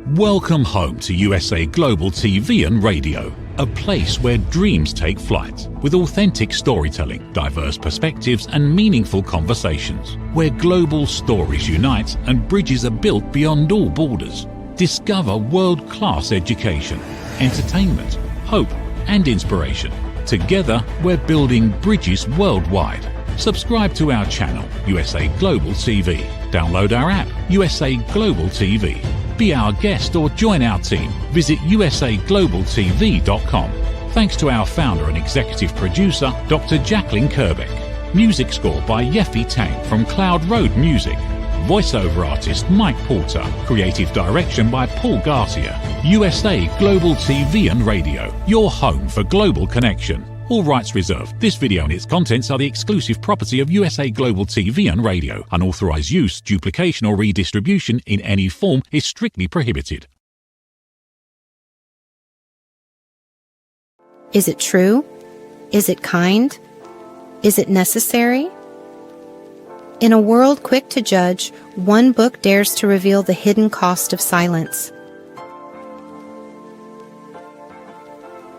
Welcome home to USA Global TV and Radio, a place where dreams take flight, with authentic storytelling, diverse perspectives and meaningful conversations, where global stories unite and bridges are built beyond all borders. Discover world-class education, entertainment, hope and inspiration. Together, we're building bridges worldwide. Subscribe to our channel, USA Global TV. Download our app, USA Global TV. Be our guest or join our team. Visit usaglobaltv.com. Thanks to our founder and executive producer, Dr. Jacalyn Kerbeck. Music score by Yeffy Tang from Cloud Road Music. Voiceover artist Mike Porter. Creative direction by Paul Garcia. USA Global TV and Radio. Your home for global connection. All rights reserved. This video and its contents are the exclusive property of USA Global TV and Radio. Unauthorized use, duplication or redistribution in any form is strictly prohibited. Is it true? Is it kind? Is it necessary? In a world quick to judge, one book dares to reveal the hidden cost of silence.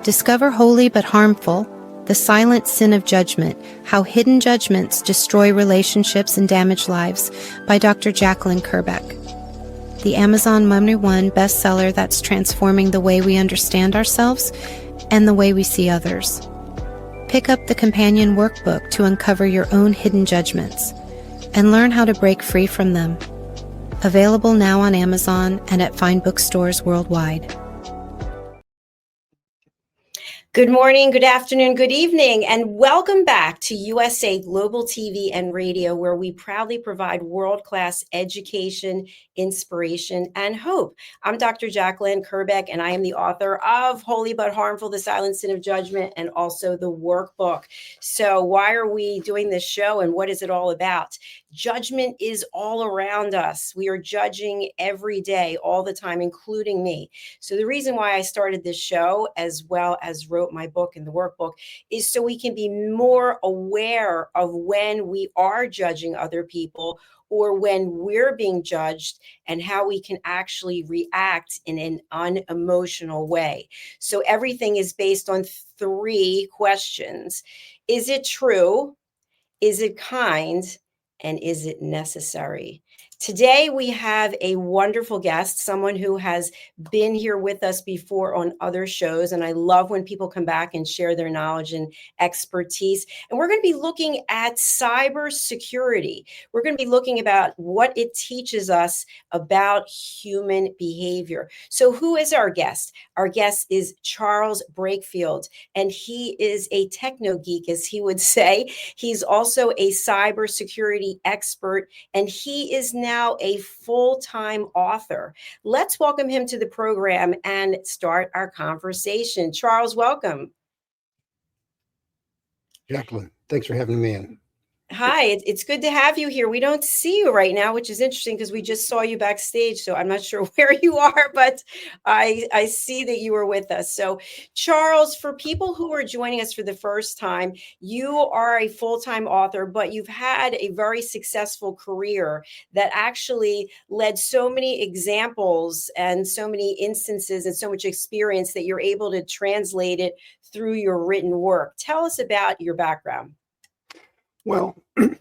Discover holy but harmful, the silent sin of judgment, how hidden judgments destroy relationships and damage lives, by Dr. Jacalyn Kerbeck. The Amazon #1 bestseller that's transforming the way we understand ourselves and the way we see others. Pick up the companion workbook to uncover your own hidden judgments and learn how to break free from them. Available now on Amazon and at fine bookstores worldwide. Good morning, good afternoon, good evening, and welcome back to USA Global TV and Radio, where we proudly provide world-class education, inspiration, and hope. I'm Dr. Jacalyn Kerbeck, and I am the author of Holy But Harmful, The Silent Sin of Judgment, and also the workbook. So why are we doing this show, and what is it all about? Judgment is all around us. We are judging every day, all the time, including me. So the reason why I started this show, as well as wrote my book and the workbook, is so we can be more aware of when we are judging other people or when we're being judged, and how we can actually react in an unemotional way. So everything is based on 3 questions. Is it true? Is it kind? And is it necessary? Today, we have a wonderful guest, someone who has been here with us before on other shows. And I love when people come back and share their knowledge and expertise. And we're going to be looking at cybersecurity. We're going to be looking about what it teaches us about human behavior. So who is our guest? Our guest is Charles Brakefield, and he is a techno geek, as he would say. He's also a cybersecurity expert, and he is now a full-time author. Let's welcome him to the program and start our conversation. Charles, welcome. Jacalyn, thanks for having me in. Hi, it's good to have you here. We don't see you right now, which is interesting because we just saw you backstage. So I'm not sure where you are, but I see that you were with us. So Charles, for people who are joining us for the first time, you are a full-time author, but you've had a very successful career that actually led so many examples and so many instances and so much experience that you're able to translate it through your written work. Tell us about your background. Well, boy,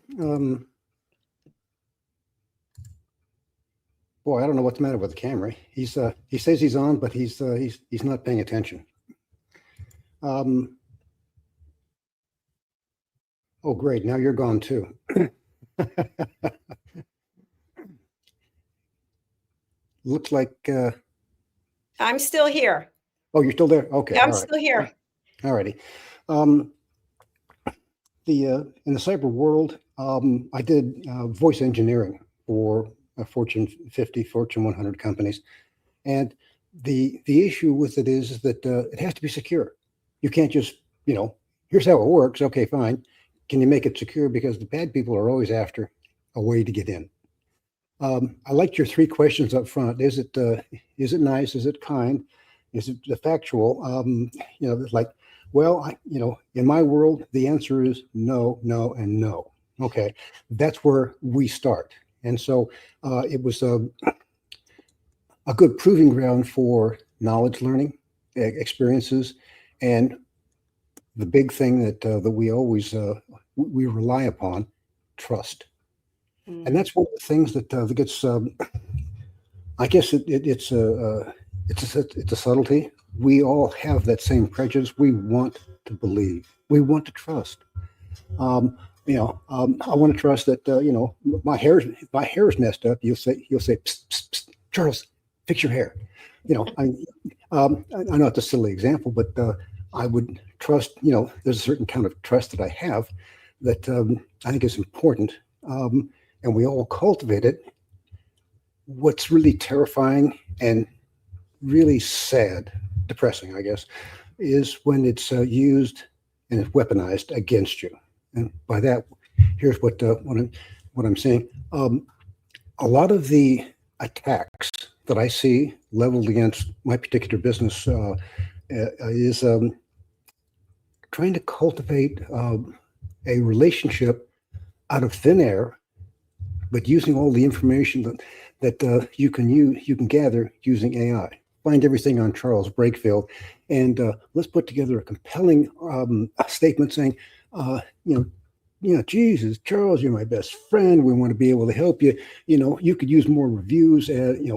I don't know what's the matter with the camera. He says he's on, but he's not paying attention. Oh, great! Now you're gone too. Looks like I'm still here. Oh, you're still there? Okay, I'm still here. All righty. In the cyber world, I did voice engineering for Fortune 50, Fortune 100 companies, and the issue with it is that it has to be secure. You can't just, here's how it works. Okay, fine. Can you make it secure? Because the bad people are always after a way to get in. I liked your 3 questions up front. Is it nice? Is it kind? Is it factual? Well, in my world, the answer is no, no, and no. Okay, that's where we start. And so it was a good proving ground for knowledge learning experiences, and the big thing that we always we rely upon, trust. And that's one of the things that gets. I guess it's a subtlety. We all have that same prejudice. We want to believe. We want to trust. I want to trust that. My hair is messed up. You'll say, psst, psst, psst, Charles, fix your hair. I know it's a silly example, but I would trust. There's a certain kind of trust that I have that I think is important, and we all cultivate it. What's really terrifying and really sad, depressing, I guess, is when it's used and it's weaponized against you. And by that, here's what I'm saying. A lot of the attacks that I see leveled against my particular business is trying to cultivate a relationship out of thin air, but using all the information that you can gather using AI. Find everything on Charles Brakefield, and let's put together a compelling statement saying, Jesus, Charles, you're my best friend. We want to be able to help you. You could use more reviews.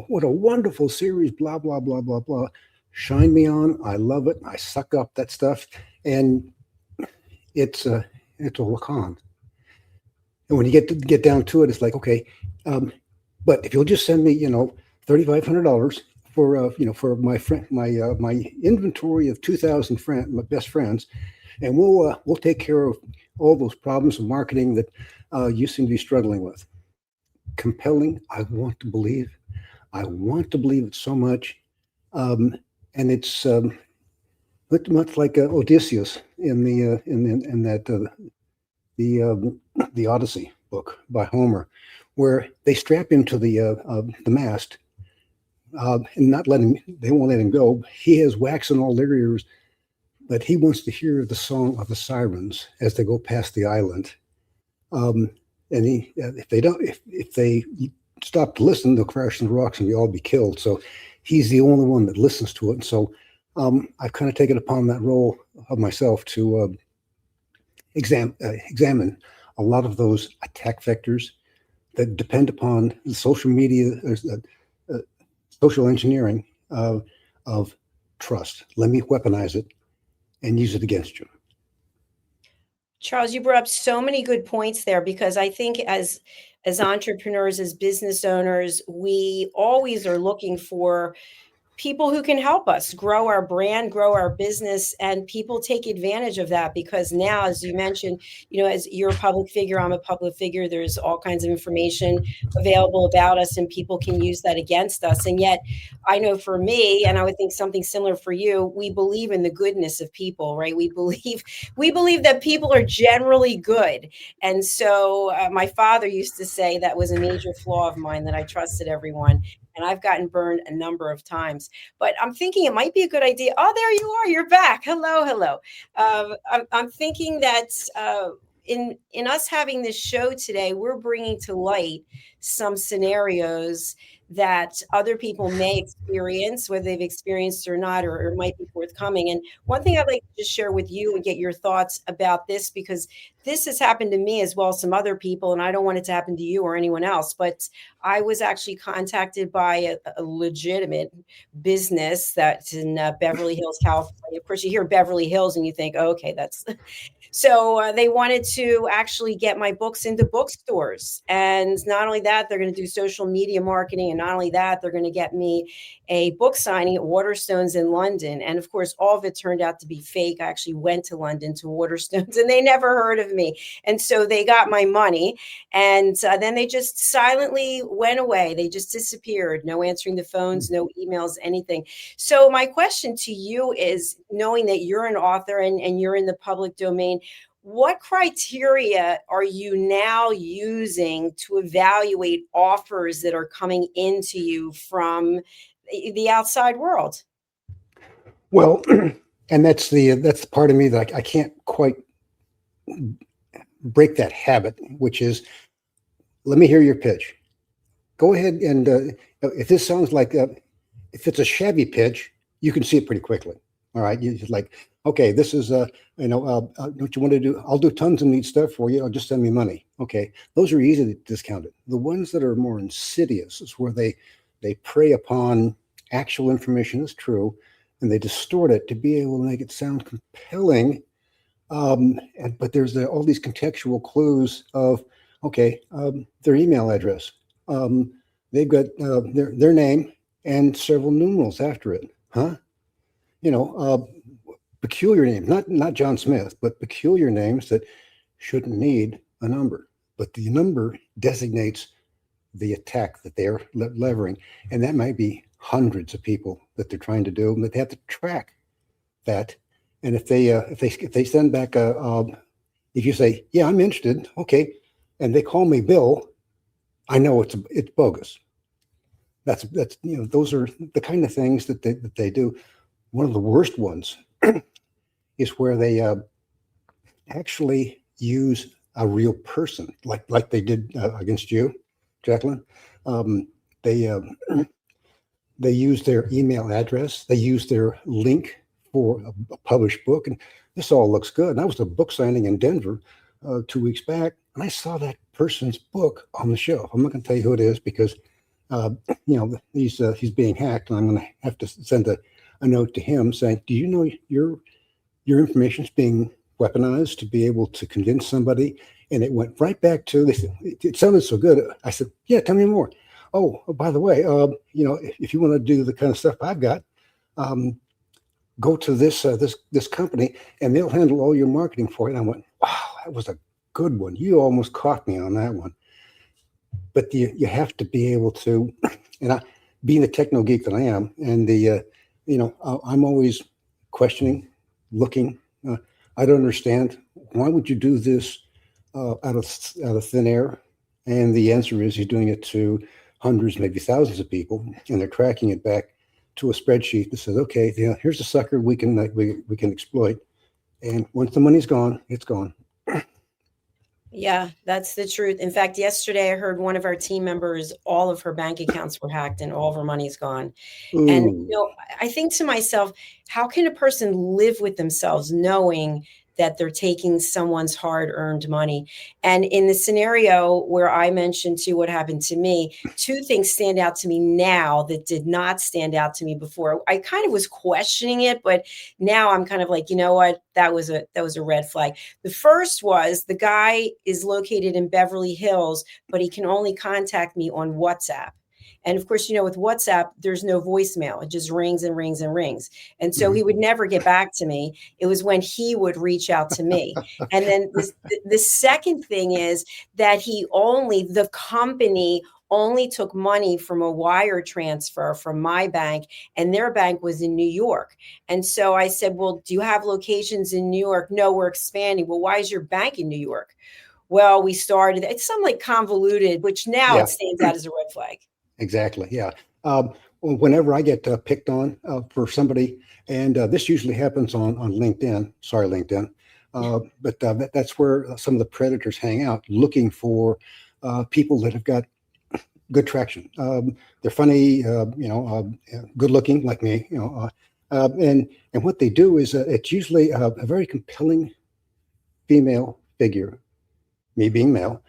What a wonderful series. Blah blah blah blah blah. Shine me on. I love it. I suck up that stuff, and it's a lacan. And when you get down to it, it's like, okay, but if you'll just send me, $3,500 for my friend, my inventory of 2,000 my best friends, and we'll take care of all those problems of marketing that you seem to be struggling with. Compelling. I want to believe. I want to believe it so much, and it's much like Odysseus in the Odyssey book by Homer, where they strap him to the mast and they won't let him go. He has wax in all their ears, but he wants to hear the song of the sirens as they go past the island. And if they stop to listen, they'll crash on the rocks and we all be killed. So he's the only one that listens to it. And so I've kind of taken upon that role of myself to examine a lot of those attack vectors that depend upon the social media, social engineering of trust. Let me weaponize it and use it against you. Charles, you brought up so many good points there, because I think as entrepreneurs, as business owners, we always are looking for people who can help us grow our brand, grow our business, and people take advantage of that because now, as you mentioned, as you're a public figure, I'm a public figure, there's all kinds of information available about us and people can use that against us. And yet I know for me, and I would think something similar for you, we believe in the goodness of people, right? We believe that people are generally good. And so my father used to say that was a major flaw of mine, that I trusted everyone. And I've gotten burned a number of times, but I'm thinking it might be a good idea. Oh, there you are. You're back. Hello. I'm thinking that in us having this show today, we're bringing to light some scenarios that other people may experience, whether they've experienced or not, or might be forthcoming. And one thing I'd like to just share with you and get your thoughts about this, because this has happened to me as well as some other people, and I don't want it to happen to you or anyone else, but I was actually contacted by a legitimate business that's in Beverly Hills, California. Of course, you hear Beverly Hills and you think, oh, okay, that's... So they wanted to actually get my books into bookstores. And not only that, they're going to do social media marketing. And not only that, they're going to get me a book signing at Waterstones in London. And of course, all of it turned out to be fake. I actually went to London to Waterstones and they never heard of me. And so they got my money. And then they just silently went away. They just disappeared. No answering the phones, no emails, anything. So my question to you is, knowing that you're an author and you're in the public domain, what criteria are you now using to evaluate offers that are coming into you from the outside world? Well, and that's the part of me that I can't quite break that habit, which is, let me hear your pitch. Go ahead and if this sounds like if it's a shabby pitch, you can see it pretty quickly. All right, you just like, okay, this is what you want to do. I'll do tons of neat stuff for you. I'll just send me money. Okay, those are easily discounted. The ones that are more insidious is where they prey upon actual information is true, and they distort it to be able to make it sound compelling. But there's all these contextual clues of, okay, their email address. They've got their name and several numerals after it. Huh? Peculiar names, not John Smith, but peculiar names that shouldn't need a number. But the number designates the attack that they're levering, and that might be hundreds of people that they're trying to do, and that they have to track that. And if they send back if you say, yeah, I'm interested, okay, and they call me Bill, I know it's bogus. That's those are the kind of things that they do. One of the worst ones is where they actually use a real person, like they did against you, Jacalyn. They use their email address. They use their link for a published book, and this all looks good. And I was at a book signing in Denver 2 weeks back, and I saw that person's book on the shelf. I'm not going to tell you who it is because he's being hacked, and I'm going to have to send a note to him saying, do you know your information is being weaponized to be able to convince somebody? And it went right back to, they said, it sounded so good. I said, yeah, tell me more. Oh, by the way, if you want to do the kind of stuff I've got, go to this company and they'll handle all your marketing for you. And I went, wow, that was a good one. You almost caught me on that one. But you have to be able to, and being the techno geek that I am, and I'm always questioning, looking. I don't understand. Why would you do this out of thin air? And the answer is he's doing it to hundreds, maybe thousands of people, and they're tracking it back to a spreadsheet that says, okay, here's a sucker we can exploit. And once the money's gone, it's gone. Yeah, that's the truth. In fact, yesterday I heard one of our team members, all of her bank accounts were hacked and all of her money's gone. Ooh. And, I think to myself, how can a person live with themselves knowing that they're taking someone's hard-earned money? And in the scenario where I mentioned to what happened to me, two things stand out to me now that did not stand out to me before. I kind of was questioning it, but now I'm kind of like, you know what? That was a red flag. The first was the guy is located in Beverly Hills, but he can only contact me on WhatsApp. And of course, with WhatsApp, there's no voicemail. It just rings and rings and rings. And so he would never get back to me. It was when he would reach out to me. And then the second thing is that the company only took money from a wire transfer from my bank, and their bank was in New York. And so I said, well, do you have locations in New York? No, we're expanding. Well, why is your bank in New York? Well, we started. It's something like convoluted, which now it stands out as a red flag. Exactly. Yeah. Whenever I get picked on for somebody, and this usually happens on LinkedIn. Sorry, LinkedIn. But that's where some of the predators hang out, looking for people that have got good traction. They're funny, good looking like me, and what they do is it's usually a very compelling female figure, me being male,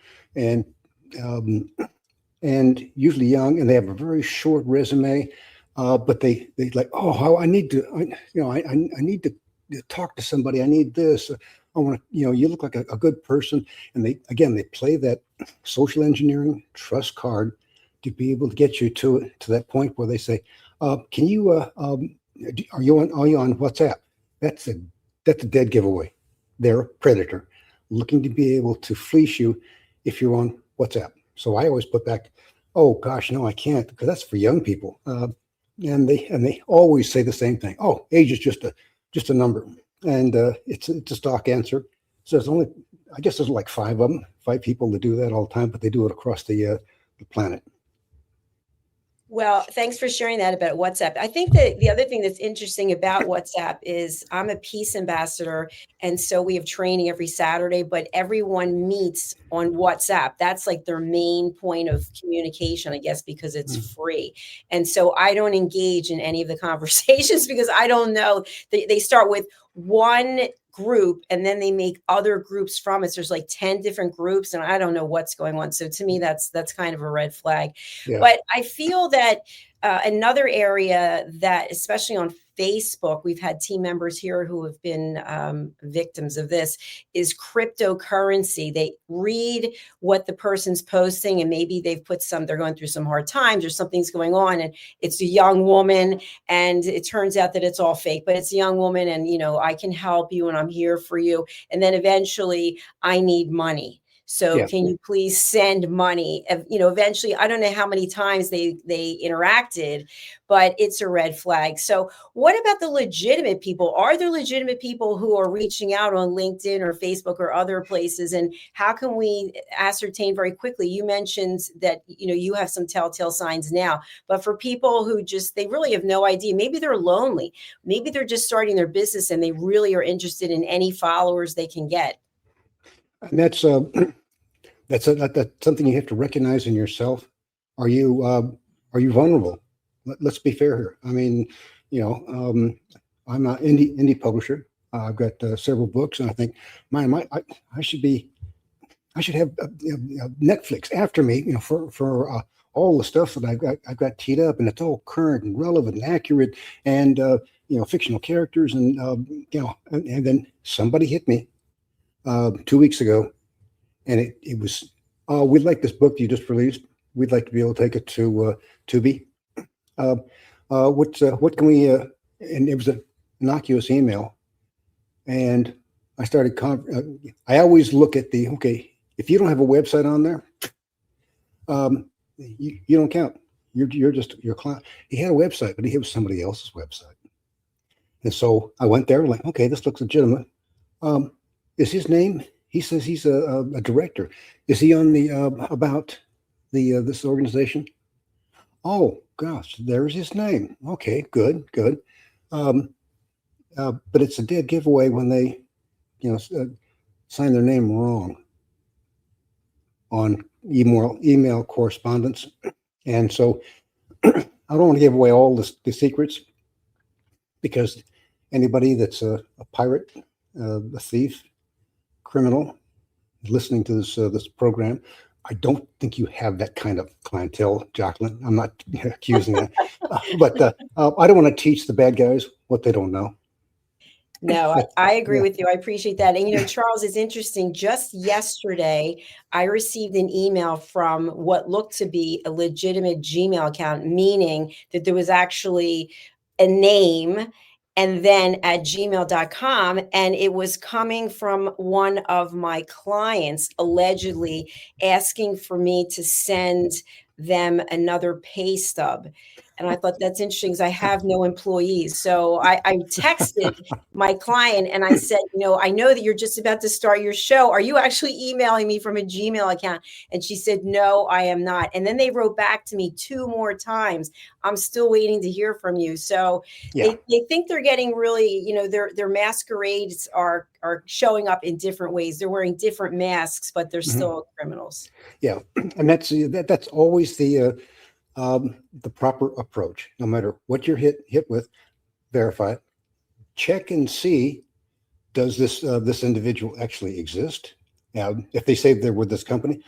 and usually young, and they have a very short resume, but they like, oh, I need to, I need to talk to somebody. I need this. I want to, you look like a good person. And they play that social engineering trust card to be able to get you to that point where they say, can you, are you on WhatsApp? That's a dead giveaway. They're a predator looking to be able to fleece you if you're on WhatsApp. So I always put back, oh gosh, no, I can't, because that's for young people. And they always say the same thing. Oh, age is just a number, and it's a stock answer. So there's like five people that do that all the time, but they do it across the planet. Well, thanks for sharing that about WhatsApp. I think that the other thing that's interesting about WhatsApp is I'm a peace ambassador. And so we have training every Saturday, but everyone meets on WhatsApp. That's like their main point of communication, I guess, because it's free. And so I don't engage in any of the conversations because I don't know. They start with one group and then they make other groups from it. So there's like 10 different groups and I don't know what's going on. So to me, that's kind of a red flag. Yeah. But I feel that another area that, especially on Facebook, we've had team members here who have been victims of this, is cryptocurrency. They read what the person's posting and maybe they've put they're going through some hard times or something's going on and it's a young woman and it turns out that it's all fake, but it's a young woman and, I can help you and I'm here for you. And then eventually I need money. So can you please send money? Eventually, I don't know how many times they interacted, but it's a red flag. So what about the legitimate people? Are there legitimate people who are reaching out on LinkedIn or Facebook or other places? And how can we ascertain very quickly? You mentioned that, you have some telltale signs now, but for people who they really have no idea, maybe they're lonely, maybe they're just starting their business and they really are interested in any followers they can get. And that's something you have to recognize in yourself. Are you vulnerable? Let's be fair here. I mean, I'm an indie publisher. I've got several books, and I think, I should have Netflix after me, for all the stuff that I've got teed up, and it's all current and relevant and accurate, and fictional characters, and and then somebody hit me 2 weeks ago. And it was, we'd like this book you just released. We'd like to be able to take it to Tubi. What can we? And it was an innocuous email. And I started. I always look at if you don't have a website on there, you don't count. You're just your client. He had a website, but he was somebody else's website. And so I went there, like, okay, this looks legitimate. Is his name? He says he's a director. Is he on the about this organization? Oh gosh, there's his name. Okay, good. But it's a dead giveaway when they, sign their name wrong on email correspondence. And so I don't want to give away all the secrets, because anybody that's a pirate, a thief, criminal listening to this program, I don't think you have that kind of clientele, Jacalyn. I'm not accusing that, but I don't want to teach the bad guys what they don't know. No, I agree with you. I appreciate that. And, Charles, it's interesting. Just yesterday, I received an email from what looked to be a legitimate Gmail account, meaning that there was actually a name and then at gmail.com. And it was coming from one of my clients, allegedly asking for me to send them another pay stub. And I thought that's interesting because I have no employees. So I texted my client and I said, I know that you're just about to start your show. Are you actually emailing me from a Gmail account? And she said, no, I am not. And then they wrote back to me 2 more times. I'm still waiting to hear from you. So they think they're getting really, their masquerades are showing up in different ways. They're wearing different masks, but they're still criminals. Yeah. And that's always the proper approach. No matter what you're hit with, verify it, check and see, does this individual actually exist? If they say they're with this company,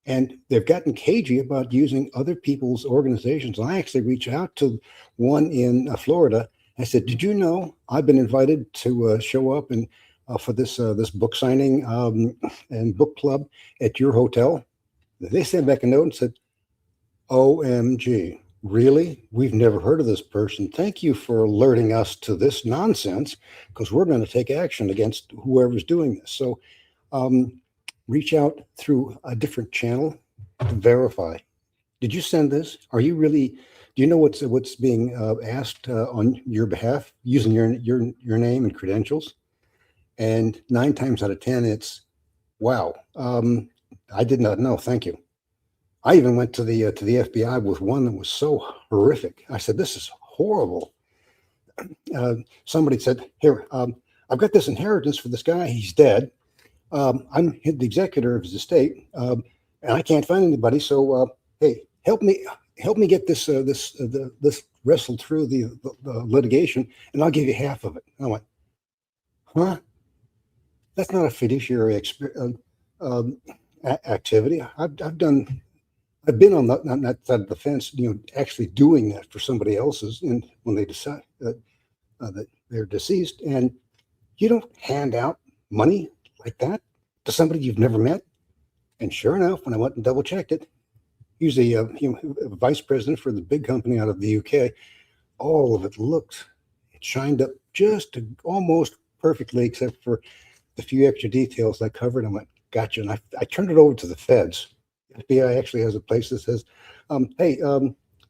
and they've gotten cagey about using other people's organizations. I actually reached out to one in Florida. I said, "Did you know I've been invited to show up and for this book signing and book club at your hotel?" They sent back a note and said, "OMG, really? We've never heard of this person. Thank you for alerting us to this nonsense, because we're going to take action against whoever's doing this." So reach out through a different channel to verify. Did you send this? Are you really? Do you know what's being asked on your behalf using your name and credentials? And 9 times out of 10, it's, "Wow, I did not know. Thank you." I even went to the FBI with one that was so horrific. I said, "This is horrible." Somebody said, "Here, I've got this inheritance for this guy. He's dead. I'm the executor of his estate, and I can't find anybody. So, hey, help me get this wrestled through the litigation, and I'll give you half of it." And I went, "Huh? That's not a fiduciary activity. I've been on that side of the fence, actually doing that for somebody else's, and when they decide that they're deceased, and you don't hand out money like that to somebody you've never met." And sure enough, when I went and double checked it, usually a vice president for the big company out of the UK, all of it shined up just almost perfectly, except for the few extra details I covered. I went, "Gotcha." And I turned it over to the feds. The FBI actually has a place that says, "Hey,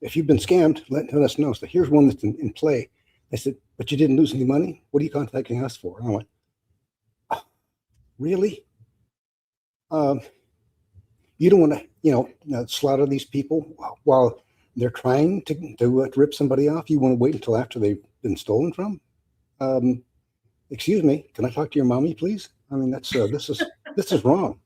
if you've been scammed, let us know." So here's one that's in play. I said, "But you didn't lose any money? What are you contacting us for?" And I went, "Oh, really? You don't want to, slaughter these people while they're trying to rip somebody off? You want to wait until after they've been stolen from? Excuse me, can I talk to your mommy, please? I mean, this is wrong."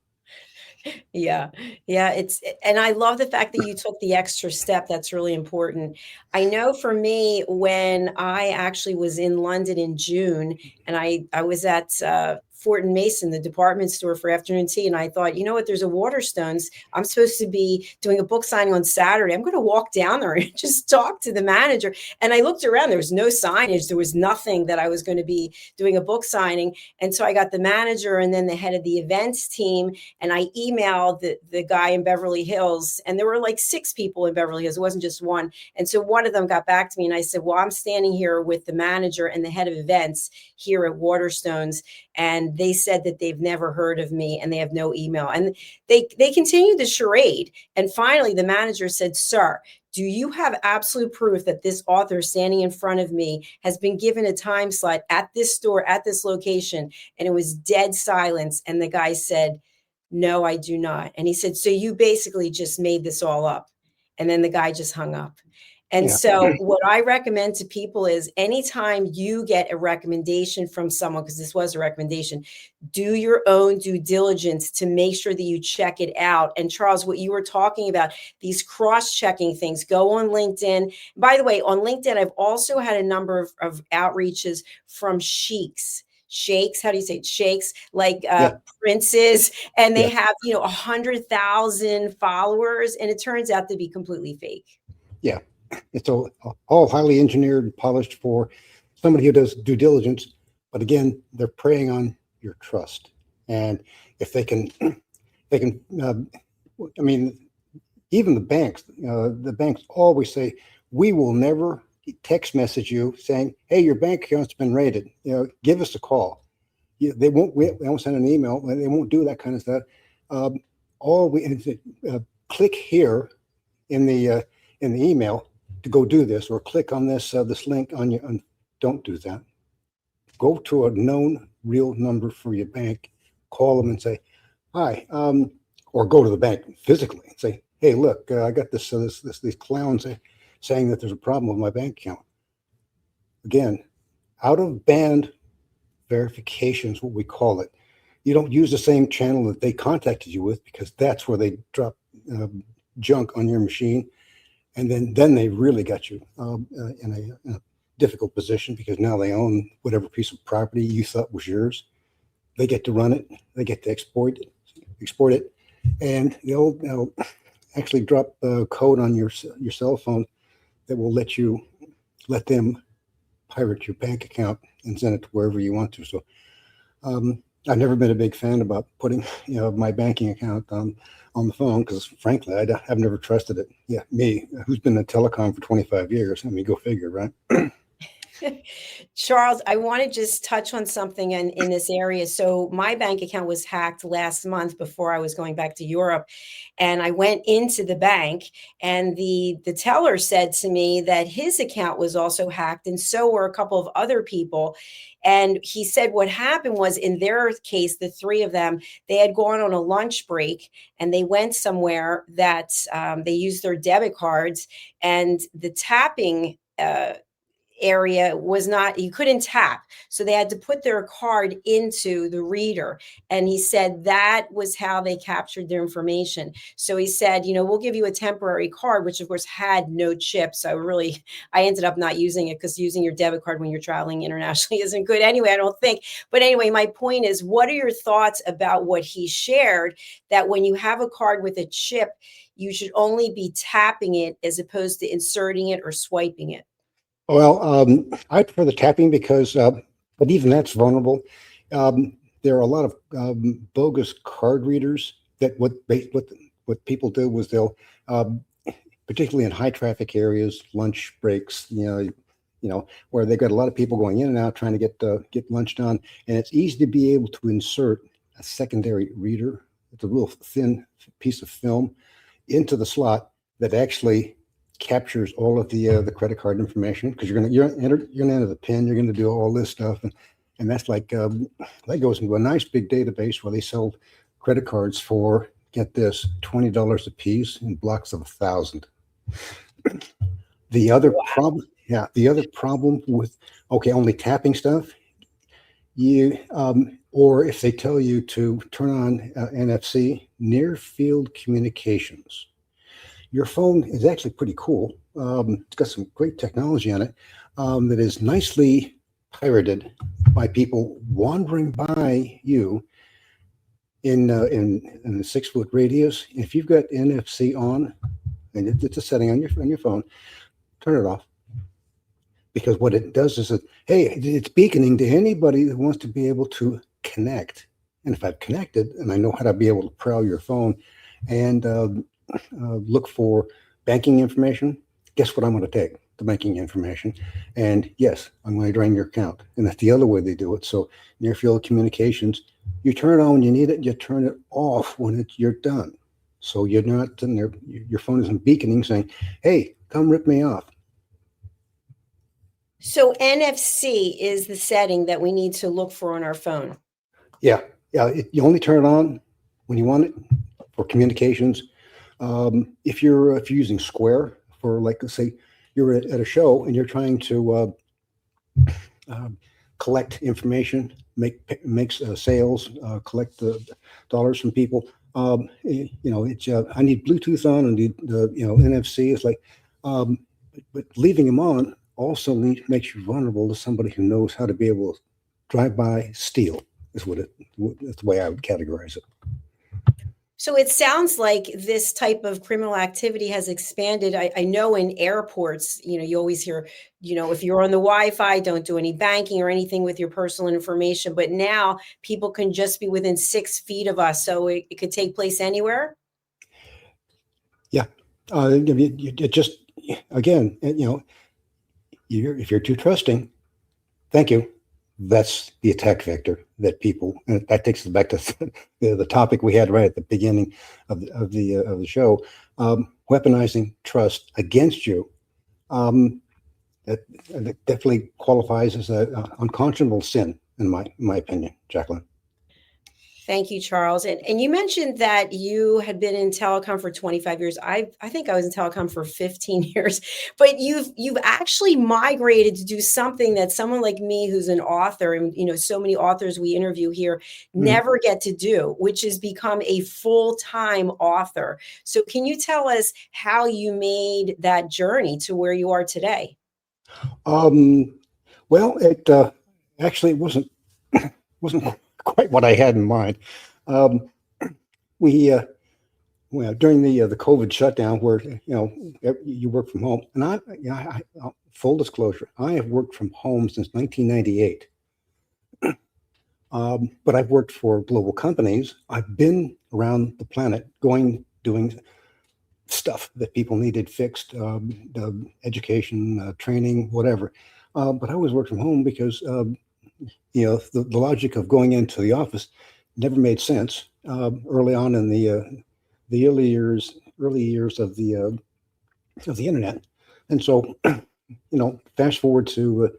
Yeah. Yeah. And I love the fact that you took the extra step. That's really important. I know for me, when I actually was in London in June, and I was at Fort and Mason, the department store, for afternoon tea. And I thought, you know what, there's a Waterstones. I'm supposed to be doing a book signing on Saturday. I'm going to walk down there and just talk to the manager. And I looked around, there was no signage. There was nothing that I was going to be doing a book signing. And so I got the manager and then the head of the events team. And I emailed the guy in Beverly Hills. And there were like 6 people in Beverly Hills. It wasn't just one. And so one of them got back to me and I said, "Well, I'm standing here with the manager and the head of events here at Waterstones. And they said that they've never heard of me and they have no email." And they continued the charade. And finally, the manager said, "Sir, do you have absolute proof that this author standing in front of me has been given a time slot at this store, at this location?" And it was dead silence. And the guy said, "No, I do not." And he said, "So you basically just made this all up." And then the guy just hung up. And Yeah. so what I recommend to people is anytime you get a recommendation from someone, because this was a recommendation, do your own due diligence to make sure that you check it out. And Charles, what you were talking about, these cross-checking things, go on LinkedIn. By the way, on LinkedIn, I've also had a number of outreaches from sheiks. How do you say it? Sheiks, like princes, and they have 100,000 followers, and it turns out to be completely fake. Yeah. It's all highly engineered and polished for somebody who does due diligence. But again, they're preying on your trust. And if they can, I mean, even the banks always say, "We will never text message you saying, 'Hey, your bank account's been raided. Give us a call.'" They won't send an email. They won't do that kind of stuff. Click here in the email to go do this, or click on this link on your. Don't do that. Go to a known real number for your bank, call them and say, "Hi," or go to the bank physically and say, "Hey, look, I got these clowns saying that there's a problem with my bank account." Again, out of band verification is what we call it. You don't use the same channel that they contacted you with, because that's where they drop junk on your machine. And then they really got you in a difficult position, because now they own whatever piece of property you thought was yours. They get to run it. They get to export it, and they'll actually drop code on your cell phone that will let them pirate your bank account and send it to wherever you want to. So I've never been a big fan about putting my banking account on the phone, because frankly, I've never trusted it. Yeah, me, who's been in telecom for 25 years. I mean, go figure, right? Charles, I want to just touch on something in this area. So my bank account was hacked last month before I was going back to Europe. And I went into the bank, and the teller said to me that his account was also hacked, and so were a couple of other people. And he said what happened was, in their case, the three of them, they had gone on a lunch break and they went somewhere that they used their debit cards, and the tapping area was not, you couldn't tap, so they had to put their card into the reader. And he said that was how they captured their information. So he said, we'll give you a temporary card, which of course had no chip. So I ended up not using it, because using your debit card when you're traveling internationally isn't good anyway, I don't think. But anyway, my point is, what are your thoughts about what he shared, that when you have a card with a chip, you should only be tapping it as opposed to inserting it or swiping it? Well, I prefer the tapping because, but even that's vulnerable. There are a lot of bogus card readers that what people do was they'll, particularly in high traffic areas, lunch breaks, where they've got a lot of people going in and out trying to get lunch done, and it's easy to be able to insert a secondary reader. It's a real thin piece of film into the slot that actually captures all of the credit card information, because you're gonna enter the PIN, you're gonna do all this stuff, and that's like that goes into a nice big database where they sell credit cards for, get this, $20 a piece in blocks of 1,000. The other problem with only tapping stuff, or if they tell you to turn on NFC, near field communications. Your phone is actually pretty cool. It's got some great technology on it that is nicely pirated by people wandering by you in the 6-foot radius. If you've got NFC on, and it's a setting on your phone, turn it off. Because what it does is it's beaconing to anybody that wants to be able to connect. And if I've connected and I know how to be able to prowl your phone and look for banking information, guess what I'm going to take? The banking information. And yes, I'm going to drain your account. And that's the other way they do it. So near field communications, you turn it on when you need it, you turn it off when you're done. So you're not sitting there, your phone isn't beaconing saying, hey, come rip me off. So NFC is the setting that we need to look for on our phone. Yeah. You only turn it on when you want it for communications. If you're using Square for, like, let's say you're at a show and you're trying to collect information, make sales, collect the dollars from people. It's I need Bluetooth on and need NFC. It's like, but leaving them on also makes you vulnerable to somebody who knows how to be able to drive by, steal. That's the way I would categorize it. So it sounds like this type of criminal activity has expanded. I know in airports, you always hear, if you're on the Wi-Fi, don't do any banking or anything with your personal information. But now people can just be within 6 feet of us. So it could take place anywhere. Yeah. It just, again, if you're too trusting, thank you. That's the attack vector that people, and that takes us back to the topic we had right at the beginning of the show, weaponizing trust against you. That definitely qualifies as an unconscionable sin, in my opinion, Jacalyn. Thank you, Charles. And you mentioned that you had been in telecom for 25 years. I think I was in telecom for 15 years, but you've actually migrated to do something that someone like me, who's an author, and so many authors we interview here never get to do, which is become a full-time author. So can you tell us how you made that journey to where you are today? Well, it actually wasn't quite what I had in mind. We during the COVID shutdown, where you work from home, and I full disclosure, I have worked from home since 1998. But I've worked for global companies. I've been around the planet, doing stuff that people needed fixed, education, training, whatever. But I always worked from home because the logic of going into the office never made sense early on in the early years of the internet. And so, fast forward to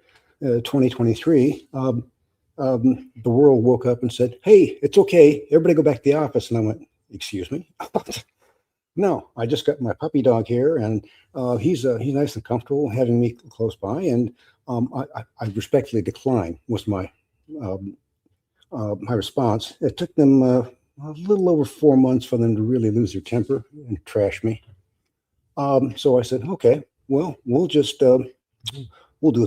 2023, the world woke up and said, "Hey, it's okay. Everybody go back to the office." And I went, "Excuse me." No, I just got my puppy dog here, and he's nice and comfortable having me close by, and I respectfully decline was my response. It took them a little over 4 months for them to really lose their temper and trash me. So I said, "Okay, well, we'll do it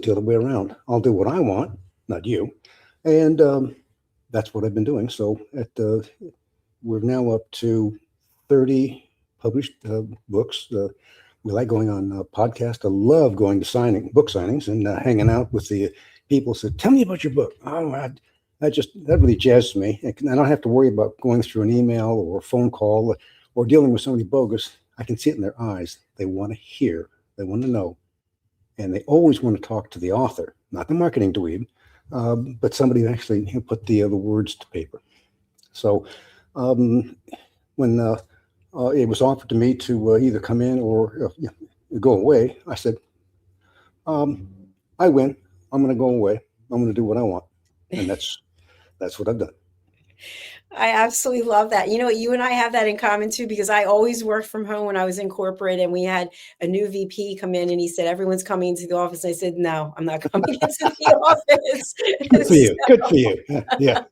the other way around. I'll do what I want, not you," and that's what I've been doing. So we're now up to 30 published books. We like going on podcasts. I love going to book signings and hanging out with the people. Said, "Tell me about your book." Oh, that really jazzes me. And I don't have to worry about going through an email or a phone call or dealing with somebody bogus. I can see it in their eyes. They want to hear. They want to know. And they always want to talk to the author, not the marketing dweeb, but somebody who actually put the words to paper. So when it was offered to me to either come in or go away, I said, "I win. I'm going to go away. I'm going to do what I want," and that's what I've done. I absolutely love that. You and I have that in common too, because I always worked from home when I was in corporate, and we had a new VP come in and he said, "Everyone's coming into the office." And I said, "No, I'm not coming into the office." Good for you. Good for you. Yeah.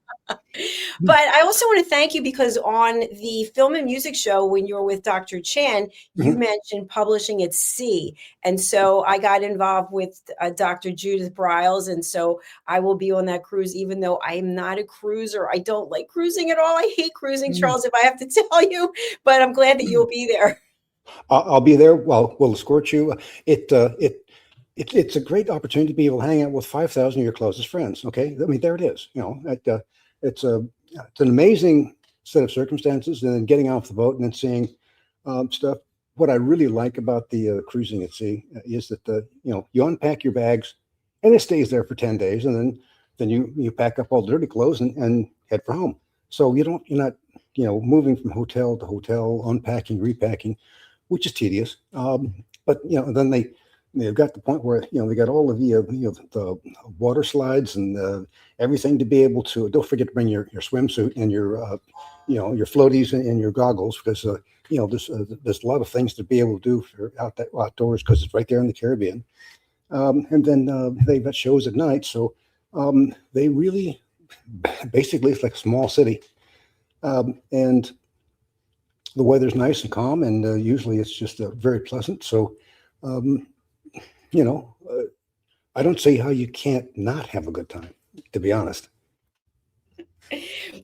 But I also want to thank you, because on the film and music show, when you were with Dr. Chan, you mentioned publishing at sea. And so I got involved with Dr. Judith Briles. And so I will be on that cruise, even though I am not a cruiser. I don't like cruising at all. I hate cruising, Charles, if I have to tell you, but I'm glad that you'll be there. I'll be there. Well, we'll escort you. It's a great opportunity to be able to hang out with 5,000 of your closest friends. Okay. I mean, there it is. It's an amazing set of circumstances, and then getting off the boat and then seeing stuff. What I really like about the cruising at sea is that you unpack your bags and it stays there for 10 days, and then you pack up all the dirty clothes and head for home. So you're not moving from hotel to hotel, unpacking, repacking, which is tedious. But then they've got the point where they got all of the water slides and everything to be able to. Don't forget to bring your swimsuit and your floaties and your goggles, because there's a lot of things to be able to do for outdoors, because it's right there in the Caribbean. And then they've got shows at night, so they really basically it's like a small city, and the weather's nice and calm, and usually it's just very pleasant. So. I don't see how you can't not have a good time, to be honest.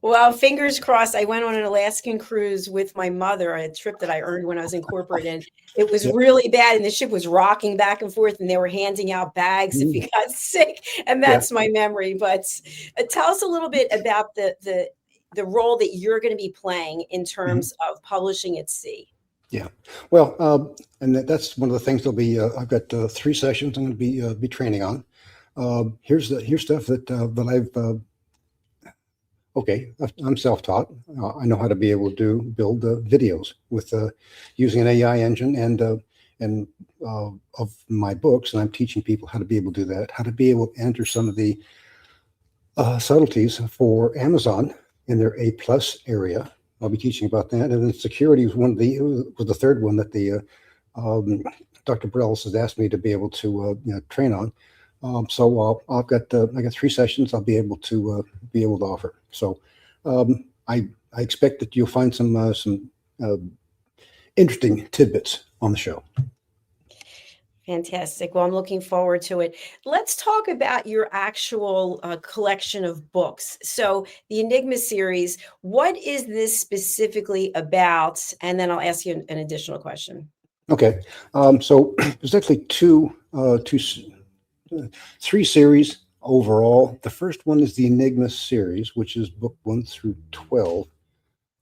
Well, fingers crossed. I went on an Alaskan cruise with my mother, a trip that I earned when I was in corporate, and it was really bad. And the ship was rocking back and forth, and they were handing out bags if you got sick. And that's my memory. But tell us a little bit about the role that you're going to be playing in terms of publishing at sea. Yeah, well, and that's one of the things. I've got 3 sessions I'm going to be training on. Here's stuff that I've. Okay, I'm self-taught. I know how to be able to build videos with using an AI engine and of my books, and I'm teaching people how to be able to do that. How to be able to enter some of the subtleties for Amazon in their A+ area. I'll be teaching about that, and then security was the third one that the Dr. Briles has asked me to be able to train on. So I got 3 sessions I'll be able to offer. So I expect that you'll find some interesting tidbits on the show. Fantastic. Well, I'm looking forward to it. Let's talk about your actual collection of books. So the Enigma series, what is this specifically about? And then I'll ask you an additional question. Okay. So there's actually 3 series overall. The first one is the Enigma series, which is book 1 through 12.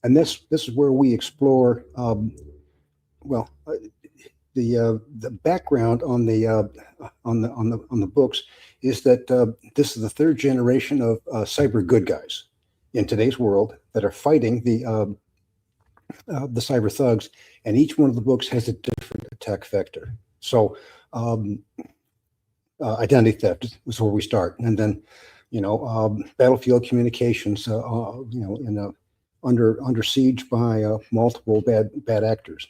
And this is where we explore, the background on the books is that this is the third generation of cyber good guys in today's world that are fighting the cyber thugs, and each one of the books has a different attack vector. So identity theft is where we start, and then battlefield communications, under siege by multiple bad actors.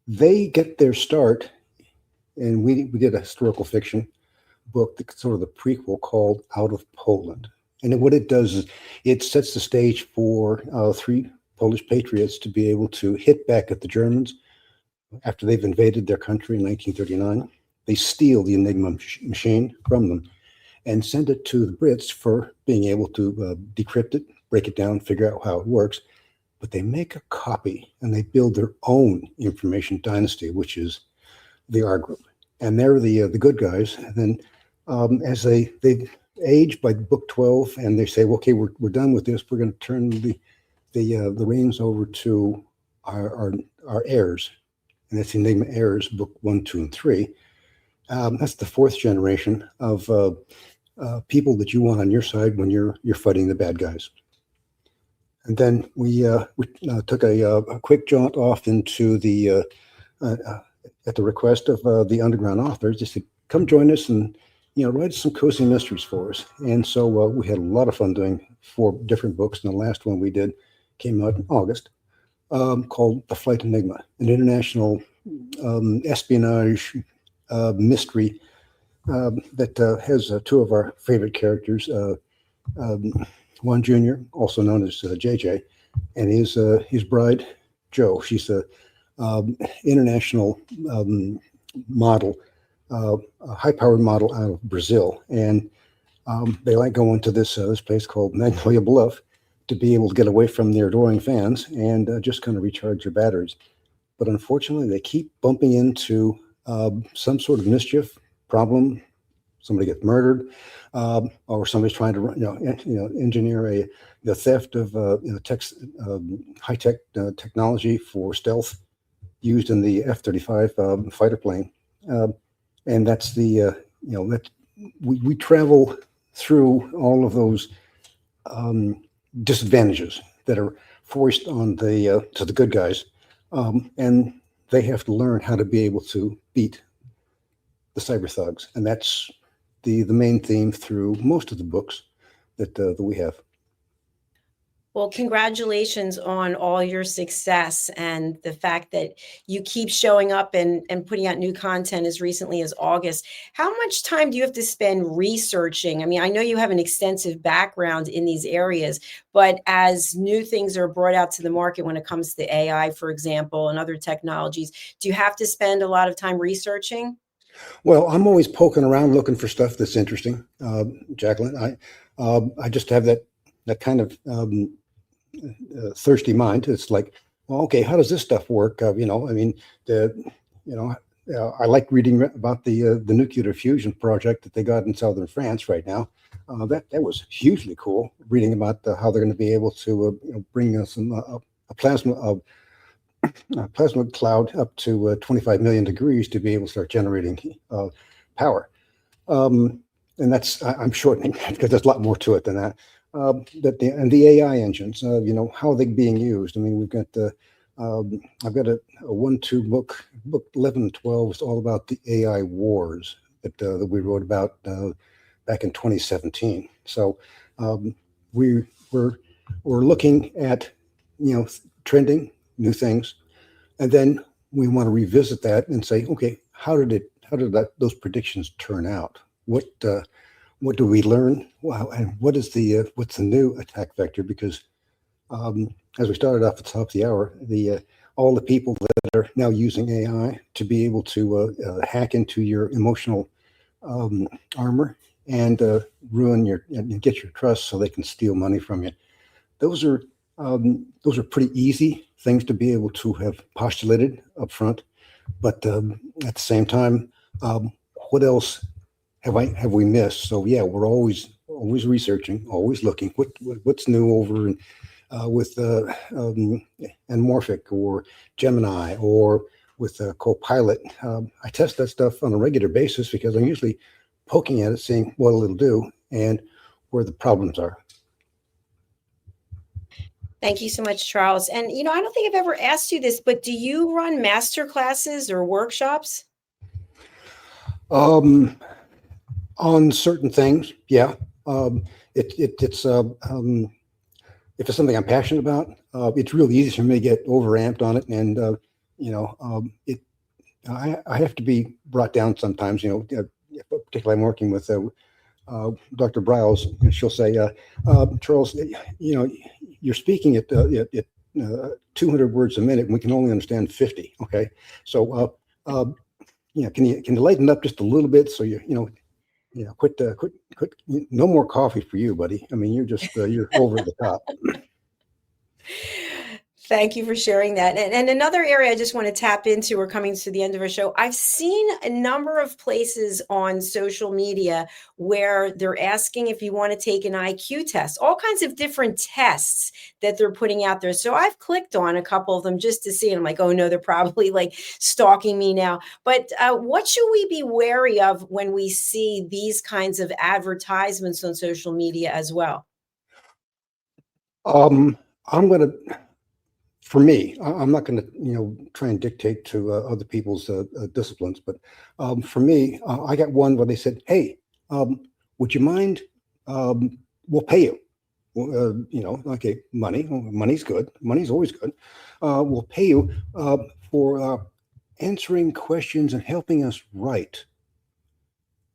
They get their start, and we did a historical fiction book, sort of the prequel, called Out of Poland. And what it does is it sets the stage for three Polish patriots to be able to hit back at the Germans after they've invaded their country in 1939. They steal the Enigma machine from them and send it to the Brits for being able to decrypt it, break it down, figure out how it works. But they make a copy and they build their own information dynasty, which is the R group. And they're the good guys. And then as they age by book 12, and they say, well, okay, we're done with this. We're going to turn the reins over to our heirs. And that's Enigma Heirs, book 1, 2, and 3. That's the fourth generation of people that you want on your side when you're fighting the bad guys. And then we took a quick jaunt off into the at the request of the underground authors, just to come join us and write some cozy mysteries for us. And so we had a lot of fun doing 4 different books. And the last one we did came out in August, called The Flight Enigma, an international espionage mystery that has 2 of our favorite characters, Juan Jr., also known as JJ, and his bride, Jo. She's a international model, a high-powered model out of Brazil, and they like going to this place called Magnolia Bluff to be able to get away from their adoring fans and just kind of recharge their batteries. But unfortunately, they keep bumping into some sort of mischief problem. Somebody gets murdered, or somebody's trying to engineer the theft of high-tech technology for stealth used in the F-35 fighter plane. And that's that we travel through all of those disadvantages that are forced on to the good guys, and they have to learn how to be able to beat the cyber thugs, and that's the main theme through most of the books that we have. Well, congratulations on all your success and the fact that you keep showing up and putting out new content as recently as August. How much time do you have to spend researching? I mean, I know you have an extensive background in these areas, but as new things are brought out to the market when it comes to AI, for example, and other technologies, do you have to spend a lot of time researching? Well, I'm always poking around looking for stuff that's interesting, Jacalyn. I just have that kind of thirsty mind. It's like, well, okay, how does this stuff work? I like reading about the nuclear fusion project that they got in southern France right now. That was hugely cool. Reading about how they're going to be able to bring us a plasma cloud up to 25 million degrees to be able to start generating power. And I'm shortening because there's a lot more to it than that. And the AI engines, how are they being used? I mean, we've got I've got a 1-2 book 11 and 12 is all about the AI wars that we wrote about back in 2017. So we're looking at trending new things, and then we want to revisit that and say, okay, how did those predictions turn out? What do we learn? Wow, and what's the new attack vector? Because as we started off at the top of the hour, all the people that are now using AI to be able to hack into your emotional armor and ruin and get your trust so they can steal money from you. Those are pretty easy things to be able to have postulated up front, but at the same time, what else have we missed? So yeah, we're always researching, always looking what's new over in with Anamorphic or Gemini or with Copilot. I test that stuff on a regular basis because I'm usually poking at it, seeing what it'll do and where the problems are. Thank you so much, Charles. And, I don't think I've ever asked you this, but do you run master classes or workshops? On certain things, yeah. It's if it's something I'm passionate about, it's really easy for me to get overamped on it, and I have to be brought down sometimes. Particularly I'm working with Dr. Browse. She'll say, Charles, you're speaking at 200 words a minute, and we can only understand 50. Okay, so can you lighten up just a little bit so quit. No more coffee for you, buddy. I mean, you're over the top. Thank you for sharing that. And another area I just want to tap into, we're coming to the end of our show. I've seen a number of places on social media where they're asking if you want to take an IQ test, all kinds of different tests that they're putting out there. So I've clicked on a couple of them just to see, and I'm like, oh no, they're probably like stalking me now. But what should we be wary of when we see these kinds of advertisements on social media as well? For me, I'm not going to, try and dictate to other people's disciplines, but for me, I got one where they said, "Hey, would you mind? We'll pay you. Okay, money. Money's good. Money's always good. We'll pay you for answering questions and helping us write."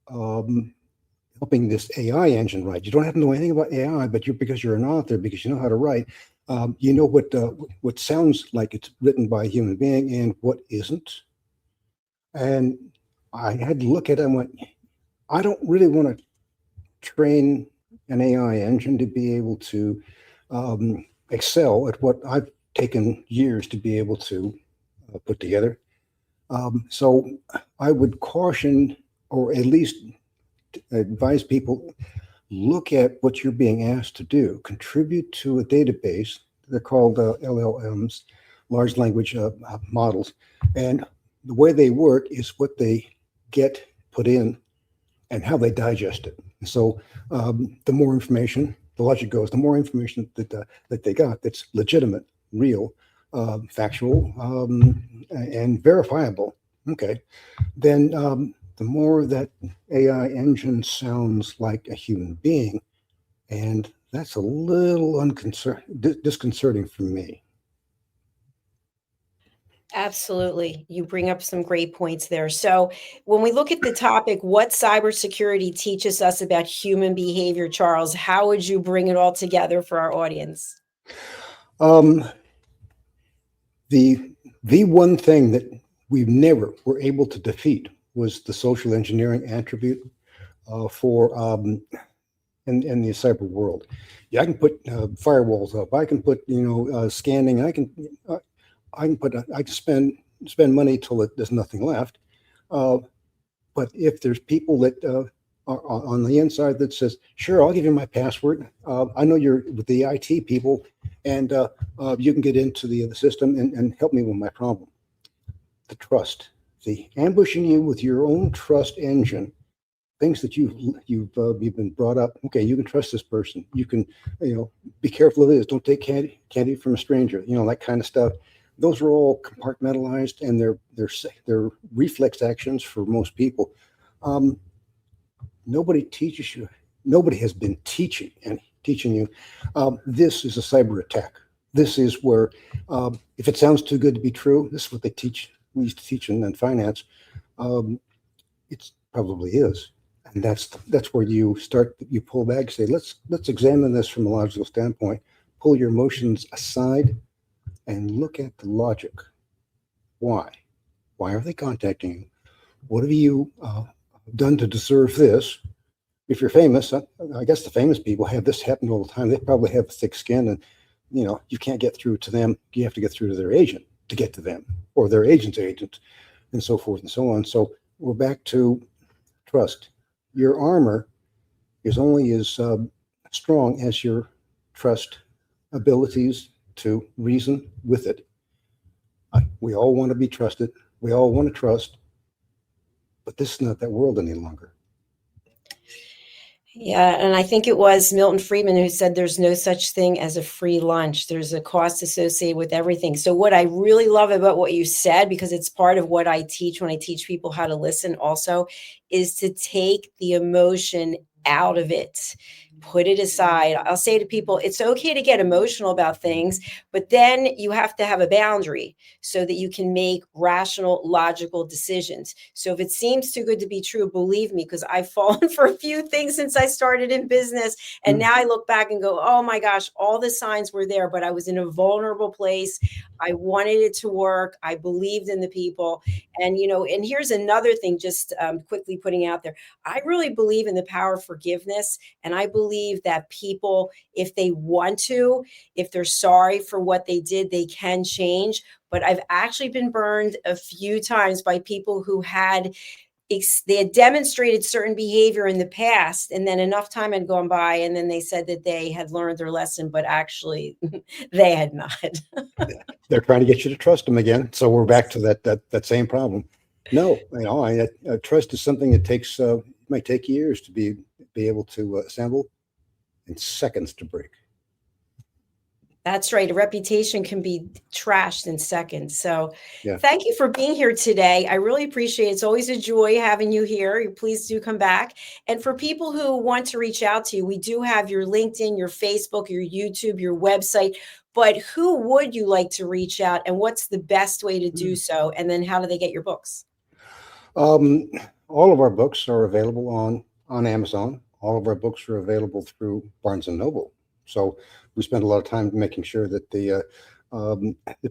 Helping this AI engine write. You don't have to know anything about AI, but because you're an author, because you know how to write, you know what sounds like it's written by a human being and what isn't. And I had to look at it and went, I don't really want to train an AI engine to be able to excel at what I've taken years to be able to put together. So I would caution, or at least advise people, look at what you're being asked to do. Contribute to a database. They're called LLMs, large language models. And the way they work is what they get put in and how they digest it. So the more information, the logic goes, the more information that they got that's legitimate, real, factual, and verifiable, okay, then the more that AI engine sounds like a human being, and that's a little disconcerting for me. Absolutely. You bring up some great points there. So when we look at the topic, what cybersecurity teaches us about human behavior, Charles, how would you bring it all together for our audience? The one thing that we never were able to defeat was the social engineering attribute for in the cyber world. Yeah, I can put firewalls up. I can put scanning. I can spend money till there's nothing left. But if there's people that are on the inside that says, "Sure, I'll give you my password. I know you're with the IT people, and you can get into the system and help me with my problem." The trust, the ambushing you with your own trust engine, things that you've been brought up. Okay, you can trust this person. You can be careful of this. Don't take candy from a stranger. That kind of stuff. Those are all compartmentalized, and they're reflex actions for most people. Nobody teaches you. Nobody has been teaching you. This is a cyber attack. This is where, if it sounds too good to be true, this is what they teach. We used to teach in finance. It probably is, and that's where you pull back and say, let's examine this from a logical standpoint. Pull your emotions aside and look at the logic. Why are they contacting you? What have you done to deserve this? If you're famous, I guess the famous people have this happen all the time. They probably have thick skin, and you can't get through to them. You have to get through to their agent to get to them, or their agent's agent, and so forth and so on. So we're back to trust. Your armor is only as strong as your trust abilities to reason with it. We all want to be trusted. We all want to trust, but this is not that world any longer. Yeah, and I think it was Milton Friedman who said there's no such thing as a free lunch. There's a cost associated with everything. So what I really love about what you said, because it's part of what I teach when I teach people how to listen also, is to take the emotion out of it. Put it aside. I'll say to people, it's okay to get emotional about things, but then you have to have a boundary so that you can make rational, logical decisions. So if it seems too good to be true, believe me, because I've fallen for a few things since I started in business. And now I look back and go, oh my gosh, all the signs were there, but I was in a vulnerable place. I wanted it to work. I believed in the people. And, and here's another thing, just quickly putting out there. I really believe in the power of forgiveness. And I believe that people, if they want to, if they're sorry for what they did, they can change. But I've actually been burned a few times by people who they had demonstrated certain behavior in the past, and then enough time had gone by, and then they said that they had learned their lesson, but actually they had not. They're trying to get you to trust them again. So we're back to that same problem. No, trust is something that might take years to be able to assemble, and seconds to break. That's right. A reputation can be trashed in seconds. So yeah. Thank you for being here today. I really appreciate it. It's always a joy having you here. Please do come back. And for people who want to reach out to you, we do have your LinkedIn, your Facebook, your YouTube, your website. But who would you like to reach out, and what's the best way to do so? And then how do they get your books? All of our books are available on Amazon. All of our books are available through Barnes & Noble. So we spend a lot of time making sure that the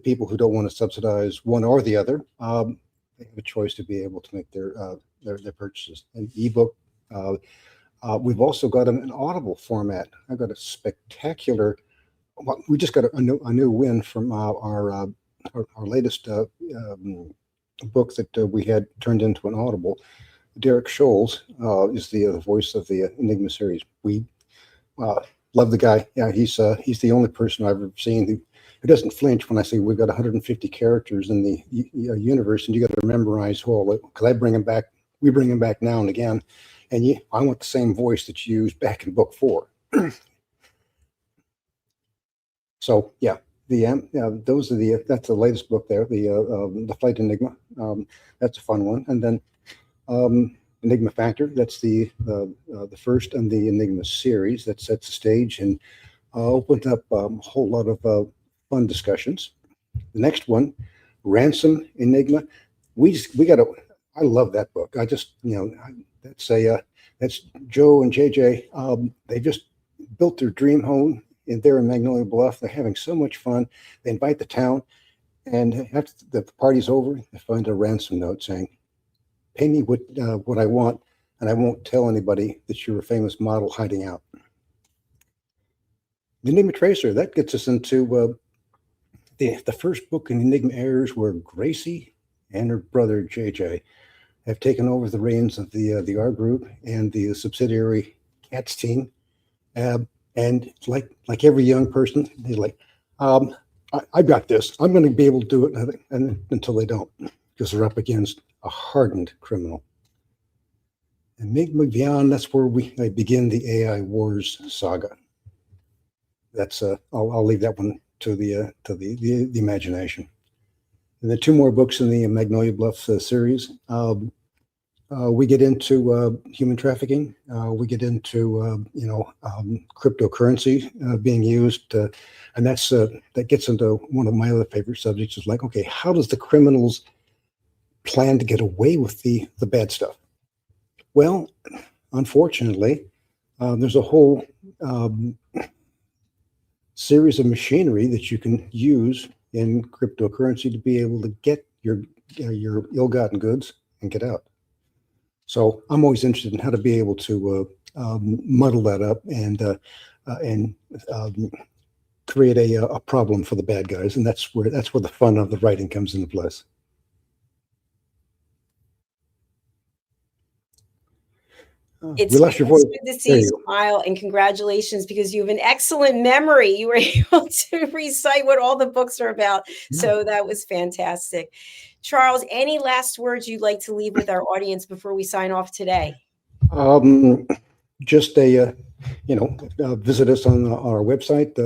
people who don't want to subsidize one or the other they have a choice to be able to make their purchases. An ebook. We've also got an Audible format. I've got a spectacular. We just got a new win from our latest book that we had turned into an Audible. Derek Scholes is the voice of the Enigma series. We love the guy. Yeah, he's the only person I've ever seen who doesn't flinch when I say we've got 150 characters in the universe, and you got to memorize all it, because I bring him back. We bring him back now and again, and I want the same voice that you used back in book 4. So yeah, those are that's the latest book there, the Flight Enigma. That's a fun one, and then Enigma Factor. That's the first in the Enigma series that sets the stage and opened up a whole lot of fun discussions. The next one, Ransom Enigma. I love that book. I just that's Joe and JJ. They just built their dream home there in Magnolia Bluff. They're having so much fun. They invite the town, and after the party's over, they find a ransom note saying, "Pay me what I want, and I won't tell anybody that you're a famous model hiding out." The Enigma Tracer, that gets us into the first book in Enigma Errors, where Gracie and her brother JJ have taken over the reins of the R group and the subsidiary CATS team. And like every young person, they're like, I got this. I'm going to be able to do it, and until they don't, because they're up against a hardened criminal. Enigma Beyond, that's where I begin the AI Wars saga. That's I'll leave that one to the imagination. And the 2 more books in the Magnolia Bluff series. We get into human trafficking. We get into cryptocurrency being used, and that gets into one of my other favorite subjects. Is like, okay, how does the criminals plan to get away with the bad stuff? Well, unfortunately, there's a whole series of machinery that you can use in cryptocurrency to be able to get your ill-gotten goods and get out. So I'm always interested in how to be able to muddle that up and create a problem for the bad guys, and that's where the fun of the writing comes into place. It's we lost your voice. good to see you smile, and congratulations, because you have an excellent memory. You were able to recite what all the books are about. So that was fantastic. Charles, any last words you'd like to leave with our audience before we sign off today? Just visit us on our website.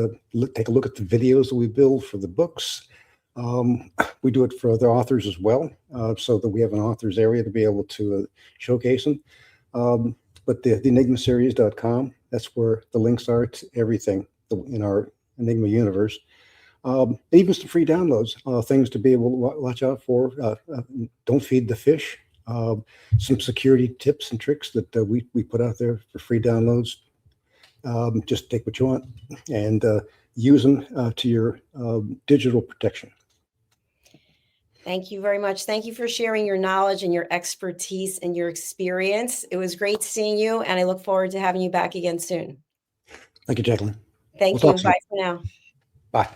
Take a look at the videos that we build for the books. We do it for other authors as well, so that we have an authors area to be able to showcase them. But the enigmaseries.com, that's where the links are to everything in our Enigma universe. Even some free downloads, things to be able to watch out for. Don't feed the fish. Some security tips and tricks that we put out there for free downloads. Just take what you want and use them to your digital protection. Thank you very much. Thank you for sharing your knowledge and your expertise and your experience. It was great seeing you, and I look forward to having you back again soon. Thank you, Jacalyn. Thank you. Bye for now. Bye.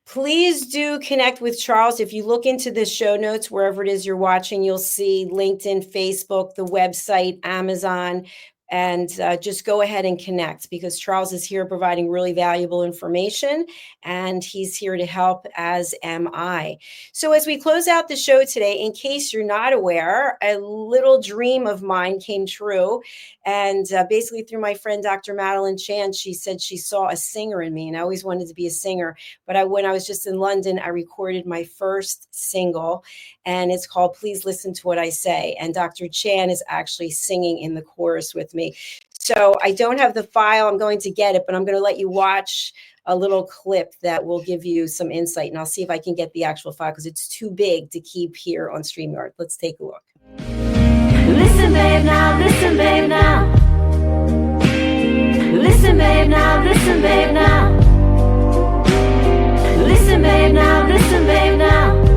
Please do connect with Charles. If you look into the show notes, wherever it is you're watching, you'll see LinkedIn, Facebook, the website, Amazon, and just go ahead and connect, because Charles is here providing really valuable information, and he's here to help, as am I. So as we close out the show today, in case you're not aware, a little dream of mine came true. And basically through my friend, Dr. Madeline Chan, she said she saw a singer in me, and I always wanted to be a singer. But when I was just in London, I recorded my first single, and it's called Please Listen to What I Say. And Dr. Chan is actually singing in the chorus with me. So I don't have the file. I'm going to get it, but I'm going to let you watch a little clip that will give you some insight. And I'll see if I can get the actual file, because it's too big to keep here on StreamYard. Let's take a look. Listen, babe, now. Listen, babe, now. Listen, babe, now. Listen, babe, now. Listen, babe, now. Listen, babe, now.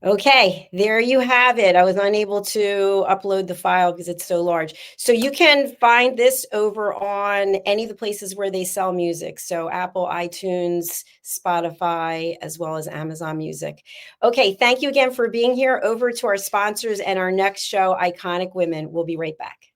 Okay, there you have it. I was unable to upload the file because it's so large. So you can find this over on any of the places where they sell music. So Apple, iTunes, Spotify, as well as Amazon Music. Okay, thank you again for being here. Over to our sponsors and our next show, Iconic Women. We'll be right back.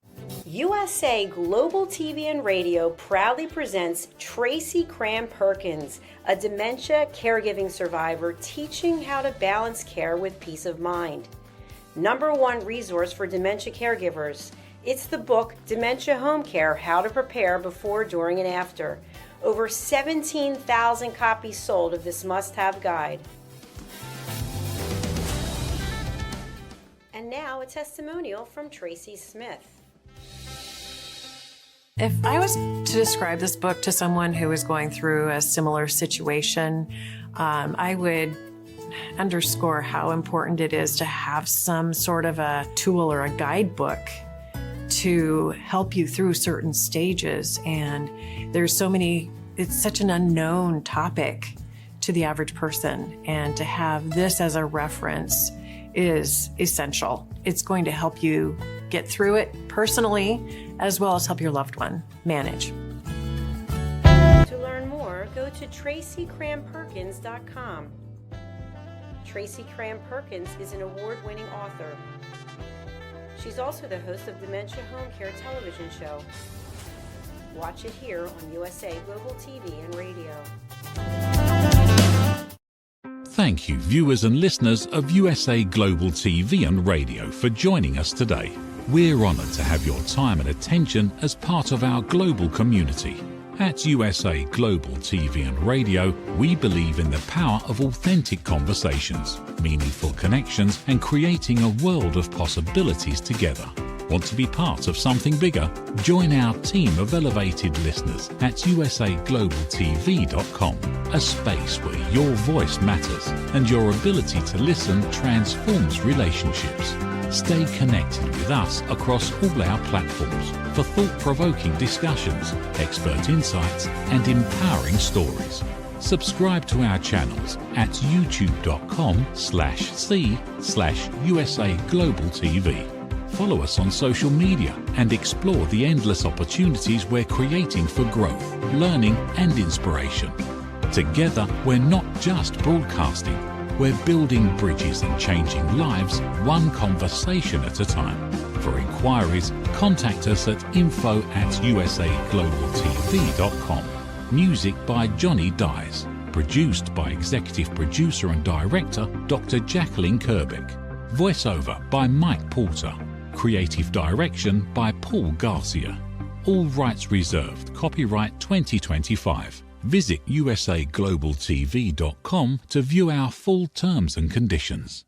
USA Global TV and Radio proudly presents Tracy Cram-Perkins, a dementia caregiving survivor teaching how to balance care with peace of mind. #1 resource for dementia caregivers. It's the book Dementia Home Care: How to Prepare Before, During, and After. Over 17,000 copies sold of this must-have guide. And now a testimonial from Tracy Smith. If I was to describe this book to someone who is going through a similar situation, I would underscore how important it is to have some sort of a tool or a guidebook to help you through certain stages. And there's so many, it's such an unknown topic to the average person. And to have this as a reference is essential. It's going to help you get through it personally, as well as help your loved one manage. To learn more, go to TracyCramPerkins.com. Tracy Cram-Perkins is an award-winning author. She's also the host of Dementia Home Care television show. Watch it here on USA Global TV and Radio. Thank you, viewers and listeners of USA Global TV and Radio, for joining us today. We're honoured to have your time and attention as part of our global community. At USA Global TV and Radio, we believe in the power of authentic conversations, meaningful connections, and creating a world of possibilities together. Want to be part of something bigger? Join our team of elevated listeners at usaglobaltv.com, a space where your voice matters and your ability to listen transforms relationships. Stay connected with us across all our platforms for thought-provoking discussions, expert insights, and empowering stories. Subscribe to our channels at youtube.com/c/USA Global TV. Follow us on social media and explore the endless opportunities we're creating for growth, learning and inspiration. Together, we're not just broadcasting, we're building bridges and changing lives one conversation at a time. For inquiries, contact us at info@usaglobaltv.com. Music by Johnny Dies. Produced by Executive Producer and Director Dr. Jacalyn Kerbeck. Voiceover by Mike Porter. Creative Direction by Paul Garcia. All rights reserved. Copyright 2025. Visit usaglobaltv.com to view our full terms and conditions.